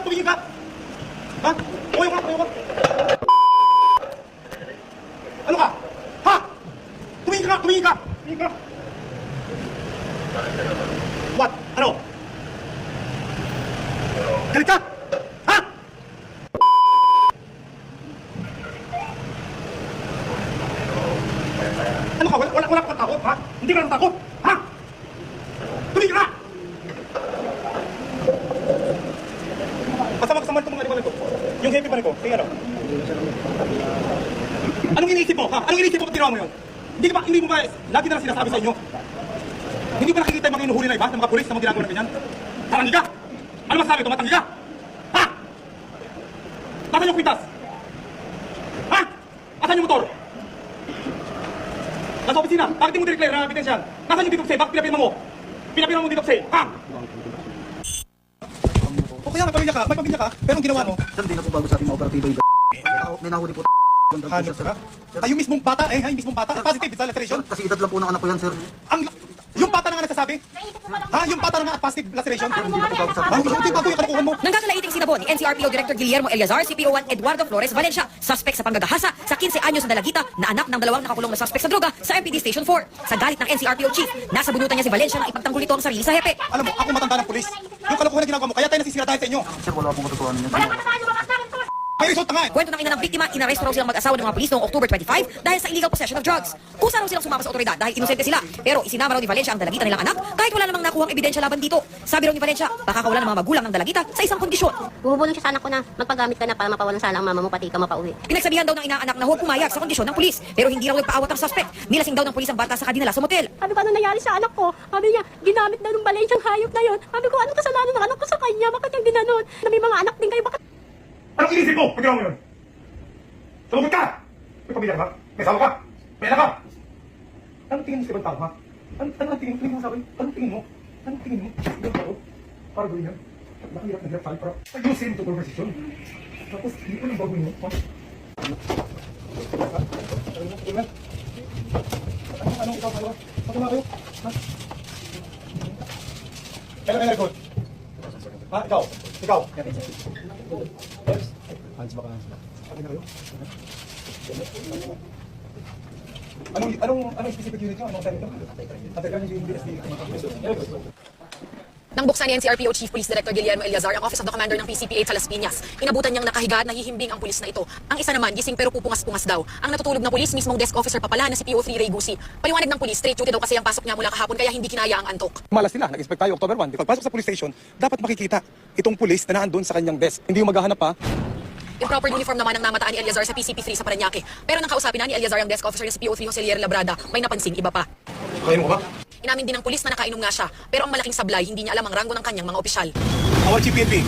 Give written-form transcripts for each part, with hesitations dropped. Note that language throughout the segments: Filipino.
tumingin ka! Ha? Tumayo ka, tumayo ka! Ano ka? Ha? Tumingin ka, tumingin ka! Tumingin ka! What? Ano? Galit ka? Ha? Ano ka? Wala ka takot, ha? Hindi ka lang takot, ha? Tumingin ka! Kasama itong mga animal ko. Yung happy pa rin ko. Sige, ano? Anong iniisip mo, ha? Anong iniisip mo kung tinawa mo yun? Hindi mo ba, lagi na lang sinasabi sa inyo? Hindi ba nakikita yung mga inuhuli na iba, ng mga pulis na mga ginagawa na ganyan? Taranggi ka! Ano masabi? Tumatanggi ka? Ha? Nasaan yung kwintas? Ha? Asan yung motor? Nasa opisina. Bakit di mo dineclare na ebidensyan? Nasaan yung dito kasi? Bakit pinapirma mo? Pinapirma mo dito kasi? Ha? O kaya may pamilya ka, pero ang ginawa mo? Sir, hindi na po bago sa ating mga operatiba yung may nahuli po. Hanap ka? Ay, yung mismong bata, yung mismong bata. Positive, sa laceration. Kasi edad lang po ng anak ko yan, sir. Yung bata na nga nagsasabi? Ha? Yung bata na nga positive laceration? Hindi na po bago sa Ay, hindi bago yung kanukuhan mo. Nangkakalaiting sinabon ni NCRPO Director Guillermo Eliazar, CPO1 Eduardo Flores Valencia, suspect sa panggagahasa sa 15 anyos na dalagita na anak ng dalawang nakakulong na suspect sa droga sa MPD Station 4. Sa galit ng NCRPO Chief, nasa bunutan niya si Valencia nang ipagtanggol ito ang sarili sa hepe. Alam mo, ako matanda ng pulis. Yung kalokohan na ginagawa mo, kaya tayo nasisira dahil sa inyo. Sir, wala pong katotohanan yan. May result na nga eh. Kwento ng ina ng biktima, inaresto raw silang mag-asawa ng mga pulis noong October 25 dahil sa illegal possession of drugs. Kusa raw silang sumama sa otoridad dahil inosente sila. Pero isinama raw ni Valencia ang dalagita nilang anak kahit wala namang nakuhang ebidensya laban dito. Sabi raw ni Valencia, baka kawalan ng mga magulang ng dalagita sa isang kondisyon. Bumubulong siya sa anak ko na magpagamit ka na para mapawalan sala ang mama mo pati ka mapauwi. Pinagsabihan daw ng inaanak na huwag pumayag sa kondisyon ng pulis. Pero hindi raw nagpaawat ang suspect. Nilasing daw ng pulis ang bata sa dinala sa motel. Sabi ko, ano nangyari sa anak ko? Sabi niya, ginamit na ng Valenciang hayop na yun. Sabi ko, anong kasalanan ng anak ko sa kanya? Bakit yung ginanon? Na may mga anak din kayo, bakit? Anong inisip mo? Pag ginawa mo yun? Sumabot ka! May pamilya ka ba? May asawa ka? May anak ka? Anong tingin mo sa ibang tao, ha? Anong tingin mo sa akin? Anong tingin mo? Anong tingin mo? Ibang tao? Para gawin yan? Nakahirap na hirap tayo para ayusin ito conversation. Tapos, hindi ko nang baguhin mo, ha? Anong ikaw kayo? Patuloy kayo? Ha? Kailan kayo nag-good? Ha? Ikaw? Ikaw? Hands back, hands back. Anong specific unit nyo? Anong time ito? Atakan nyo yung BSD. Nang buksan ni NCRPO Chief Police Director Guillermo Eliazar ang Office of the Commander ng PCPA sa Las Piñas, inabutan niyang nakahiga at nahihimbing ang pulis na ito. Ang isa naman, gising pero pupungas-pungas daw. Ang natutulog na pulis, mismong desk officer pa pala na si PO3 Ray Gusi. Paliwanag ng pulis, straight duty daw kasi ang pasok niya mula kahapon kaya hindi kinaya ang antok. Malas sila. Nag-expect tayo October 1. Pagpasok sa police station, dapat makikita itong pulis na naandun sa kanyang desk. Hindi yung maghahanap pa. Yung proper uniform naman ang namataan ni Eliazar sa PCP3 sa Parañaque. Pero nang kausapin na ni Eliazar ang desk officer na si PO3 Joselier Labrada, may napansing iba pa. Kaya mo ba? Inamin din ng pulis na nakainom nga siya, pero ang malaking sablay, hindi niya alam ang ranggo ng kanyang mga opisyal. Our Chief PNP.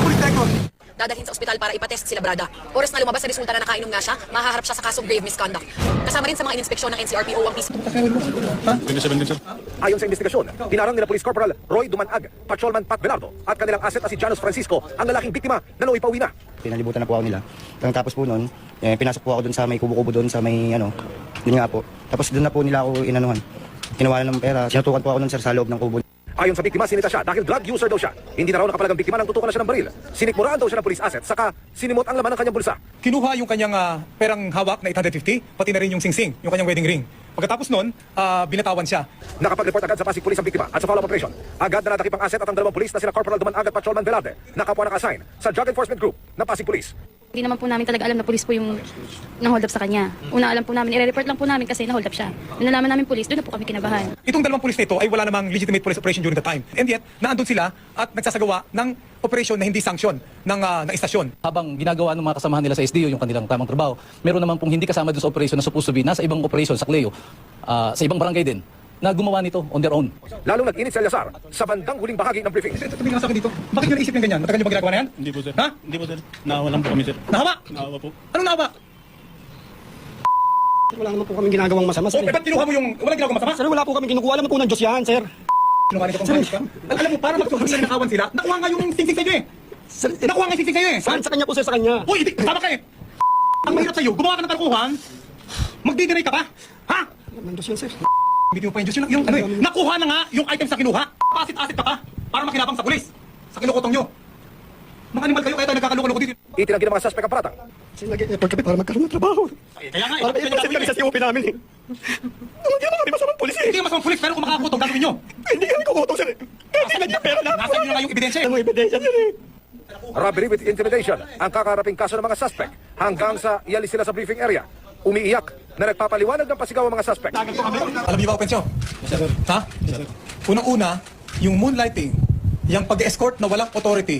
Police Director. Dadalhin sa ospital para ipatest si Labrada. Oras na lumabas sa resulta na nakainom nga siya, mahaharap siya sa kasong grave misconduct. Kasama rin sa mga ininspeksyon ng NCRPO ang PCP. Ayon sa investigasyon, dinarang nila Police Corporal Roy Dumanag, Patrolman Pat Velardo at kanilang asset na si Janus Francisco ang lalaking biktima na nauwi pauwi na. Pinalibutan na po ako nila. Tapos po noon, pinasok po ako doon sa may kubo-kubo doon sa may yun nga po. Tapos doon na po nila ako inanuhan. Tinawalan ng pera. Sinutukan po ako noon sir sa loob ng kubo. Ayon sa biktima, sinita siya dahil drug user daw siya. Hindi na raw nakapalagang biktima nang tutukan na siya ng baril. Sinikmuraan daw siya ng police asset, saka sinimot ang laman ng kanyang bulsa. Kinuha yung kanyang perang hawak na 850, pati na rin yung singsing, yung kanyang wedding ring. Pagkatapos nun, binatawan siya. Nakapag-report agad sa Pasig Police ang biktima at sa follow-up operation. Agad na nadakip ang asset at ang dalawang pulis na sina Corporal Dumanag at Patrolman Velarde na kapwa naka-assign sa Drug Enforcement Group na Pasig Police. Hindi naman po namin talaga alam na pulis po yung nang-hold up sa kanya. Una alam po namin, i-report lang po namin kasi na-hold up siya. Nung nalaman namin pulis, doon na po kami kinabahan. Itong dalawang pulis na ito ay wala namang legitimate police operation during the time. And yet, naandun sila at nagsasagawa ng operation na hindi sanction ng istasyon. Habang ginagawa ng mga kasamahan nila sa SDO yung kanilang tamang trabaho, meron naman pong hindi kasama dun sa operation na supposed to be nasa ibang operation sa Cleo, sa ibang barangay din, na gumawa nito on their own. Lalong nag-init si Eliazar sa bandang huling bahagi ng briefing. Tumingin sa akin dito. Bakit nyo naisip yung ganyan? Matagal nyo ba ginagawa na yan? Hindi po sir. Ha? Hindi po sir. Naawa lang po kami sir. Nahawa? Naawa po. Anong nahawa? Wala naman po kami ginagawang masama, sir. Ba't kinuha mo yung... Walang ginagawa masama? Sir, wala po kami kinukuha. Alam po ng Diyos yan, sir. Kinuha nito pang ka? Alam mo, para magsuhuli na nakawan sila, nakuha nga yung singsing sa inyo eh. Sir, Nakuha nga yung singsing sa inyo eh. saan sa kanya po, sir, sa kanya? Uy, tama ka eh. Ang mahirap sa'yo, gumawa ka ng karukuhan, magdi-deny ka pa? Ha? Ng Diyos yan, sir. Hindi mo pa yung Diyos yung nakuha na nga yung items na kinuha. Pasit-asit ka pa. para makinabang sa pulis. Sa kinukutong nyo. Mga animal kayo, kaya tayo nagkakaloko-loko dito. Itinanggi ng mga suspect ang paratang. Kasi nag-effort kami para magkaroon ng trabaho. Kaya nga, Para may kasi kami sa COP namin eh. Hindi naman kami masamang pulis eh. Hindi masamang pulis, pero kung makakutong, gagawin nyo. Hindi kami kukutong sir. Hindi nagpapera na. Nasa inyo na yung ebidensya. Ano ebidensya sir eh. Robbery with intimidation ang kakaraping kaso ng mga suspect hanggang sa ialis sila sa briefing area. Umiiyak na nagpapaliwanag ng pasigaw ang mga suspect. Alam niyo ba, Opensyo? Ha? Unang-una, yung moonlighting, yung pag-escort na walang authority,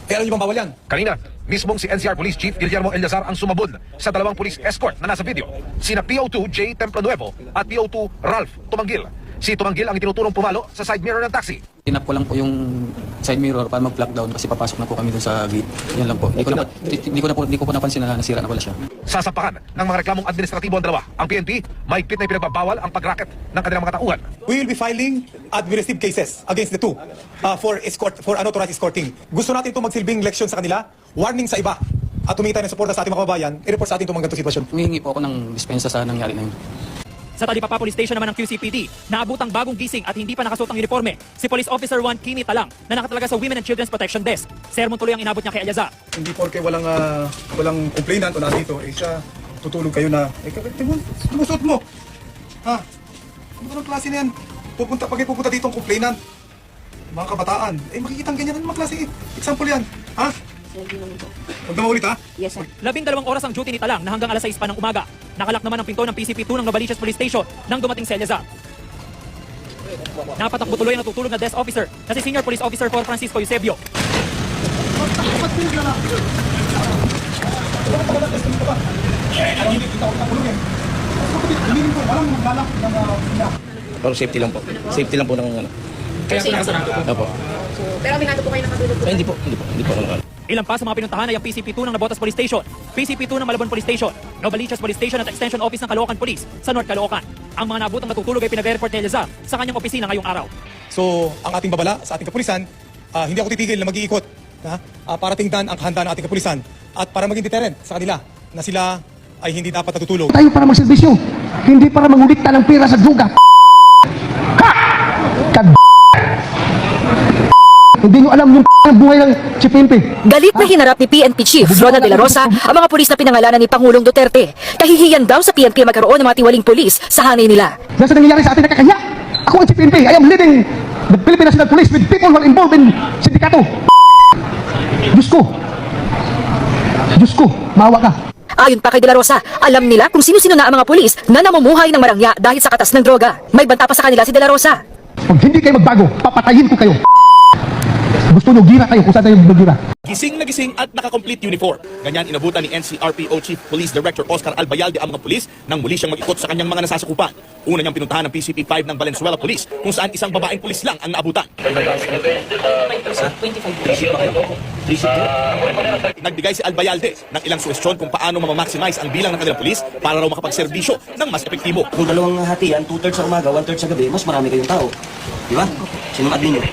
alam niyo bang bawal yan? Kanina, mismong si NCR Police Chief Guillermo Eliazar ang sumabog sa dalawang police escort na nasa video. Sina PO2 J. Templanuevo at PO2 Ralph Tumanggil. Si Tumanggil ang itinuturong pumalo sa side mirror ng taxi. Tinap ko lang po yung side mirror para mag-block down kasi papasok na po kami dun sa gate. Yan lang po. Hindi ko po napansin na nasira na pala siya. Sasampakan ng mga reklamong administratibo ang dalawa. Ang PNP, mahigpit na ipinagbabawal ang pag-racket ng kanilang mga tauhan. We will be filing administrative cases against the two for unauthorized escorting. Gusto natin ito magsilbing leksyon sa kanila, warning sa iba, at tumita ng suporta sa ating mga kababayan, i-report sa atin itong mga ganitong sitwasyon. Humihingi po ako ng dispensa sa nangyari na yun. Sa Talipapa Police Station naman ng QCPD, naabutang bagong gising at hindi pa nakasuot ang uniforme, si Police Officer 1 Kimi Talang na nakatalaga sa Women and Children's Protection Desk. Sermon tuloy ang inabot niya kay Eliazar. Hindi porke walang complainant o nandito, siya tutulog kayo na, lumusot mo. Ha? Ano ba ng klase na yan? Pupunta dito ang complainant. Mga kabataan, makikita ang ganyan ng mga klase. Example yan. Ha? Huwag na maulit ha? Yes, sir. 12 oras ang duty ni Talang na hanggang alas 6 pa ng umaga. Nakalak naman ang pinto ng PCP2 ng Novaliches Police Station nang dumating si Eliazar. Napatakbo tuloy ang natutulog na desk officer na si Senior Police Officer 4 Francisco Eusebio. Pero safety lang po. Safety lang po ng ano. Kaya sinasarado po. Opo. Pero aminado po kayo nakatulog po. Hindi po. Ilan pa sa mga pinuntahan ay ang PCP2 ng Navotas Police Station, PCP2 ng Malabon Police Station, Novaliches Police Station at Extension Office ng Caloocan Police sa North Caloocan. Ang mga nabutang natutulog ay pinag-report ni Eliazar sa kanyang opisina ngayong araw. So, ang ating babala sa ating kapulisan, hindi ako titigil na mag-iikot para tingnan ang kahandaan ng ating kapulisan at para maging deterrent sa kanila na sila ay hindi dapat natutulog. Tayo para magserbisyo, hindi para mangulikta ng pera sa druga. Hindi nyo alam yung buhay ng Chipimpi. Galit na hinarap ni PNP Chief Ronald De La Rosa ang mga pulis na pinangalanan ni Pangulong Duterte. Kahihiyan daw sa PNP magkaroon ng mga tiwaling pulis sa hanay nila. Dahil sa nangyayari sa atin nakakanya, ako ang Chipimpi. I am leading the Philippine National Police with people who are involved in sindikato. Diyos ko, maawa ka. Ayon pa kay De La Rosa, alam nila kung sino-sino na ang mga pulis na namumuhay ng marangya dahil sa katas ng droga. May banta pa sa kanila si De La Rosa. Pag hindi kayo magbago, papatayin ko kayo. Gusto nyo, gira kayo kung saan tayo gira. Gising na gising at naka-complete uniform. Ganyan inabutan ni NCRPO Chief Police Director Oscar Albayalde ang mga pulis nang muli siyang mag-ikot sa kanyang mga nasasakupan. Una niyang pinuntahan ng PCP5 ng Valenzuela Police kung saan isang babaeng pulis lang ang naabutan. Nagbigay si Albayalde ng ilang suwestyon kung paano mamaximize ang bilang ng kanilang pulis para raw makapagserbisyo ng mas epektibo. Kung dalawang hatian, 2/3 sa umaga, 1/3 sa gabi, mas marami kayong tao. Di ba? Sinong admin nyo?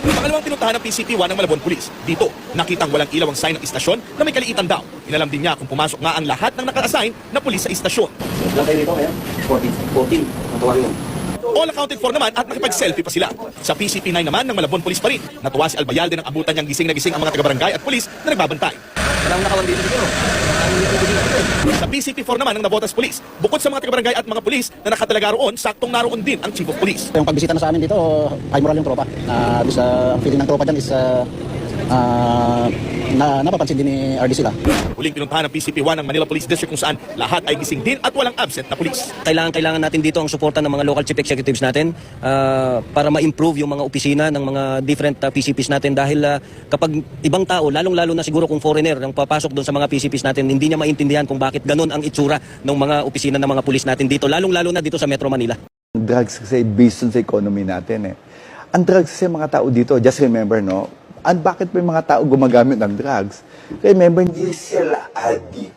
Yung pangalawang pinuntahan ng PCP1 ng Malabon Police. Dito, nakitang walang ilaw ang sign ng istasyon na may kaliitan daw. Inalam din niya kung pumasok nga ang lahat ng naka-assign na pulis sa istasyon. Ilang kayo dito kaya? 14. Natuwa rin yun. All accounted for naman at nakipag-selfie pa sila. Sa PCP9 naman ng Malabon Police pa rin. Natuwa si Albayalde ng abutan niyang gising na gising ang mga taga-barangay at pulis na nagbabantay. Sa PCP4 naman ng Navotas Police, bukod sa mga taga-barangay at mga pulis na nakatalaga roon, saktong naroon din ang Chief of Police. Yung pagbisita na sa amin dito, high moral yung tropa. Ang feeling ng tropa dyan is napapansin din ni RD sila. Huling pinuntahan ng PCP1 ng Manila Police District kung saan lahat ay gising din at walang absent na pulis. Kailangan natin dito ang suporta ng mga local chief executives natin para ma-improve yung mga opisina ng mga different PCPs natin dahil kapag ibang tao, lalong-lalo na siguro kung foreigner ang papasok doon sa mga PCPs natin, hindi niya maintindihan kung bakit ganun ang itsura ng mga opisina ng mga pulis natin dito, lalong-lalo na dito sa Metro Manila. Drugs kasi based on sa economy natin eh. Ang drugs kasi mga tao dito, just remember no, bakit may mga tao gumagamit ng drugs? Remember, hindi sila addict.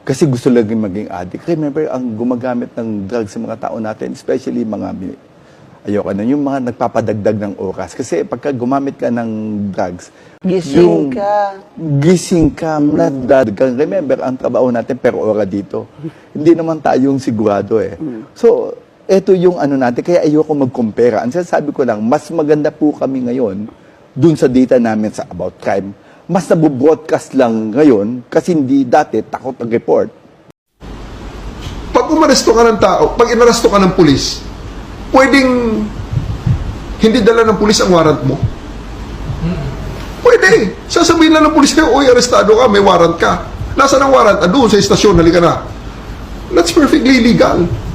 Kasi gusto lang maging addict. Remember, ang gumagamit ng drugs sa mga tao natin, especially mga, yung mga nagpapadagdag ng oras. Kasi pagka gumamit ka ng drugs, gising ka, nadadagdag. Remember, ang trabaho natin per ora dito. Hindi naman tayong sigurado eh. So, Ito yung ano natin, kaya ayoko mag-compare. Ang sinasabi ko lang, mas maganda po kami ngayon dun sa data namin sa about crime. Mas nabubroadcast lang ngayon kasi hindi dati takot mag-report. Pag umaresto ka ng tao, pag inaresto ka ng pulis, pwedeng hindi dala ng pulis ang warrant mo? Pwede. Sasabihin lang ng pulis kayo, oy, arestado ka, may warrant ka. Nasaan ang warrant? Doon sa istasyon, halika na. That's perfectly legal.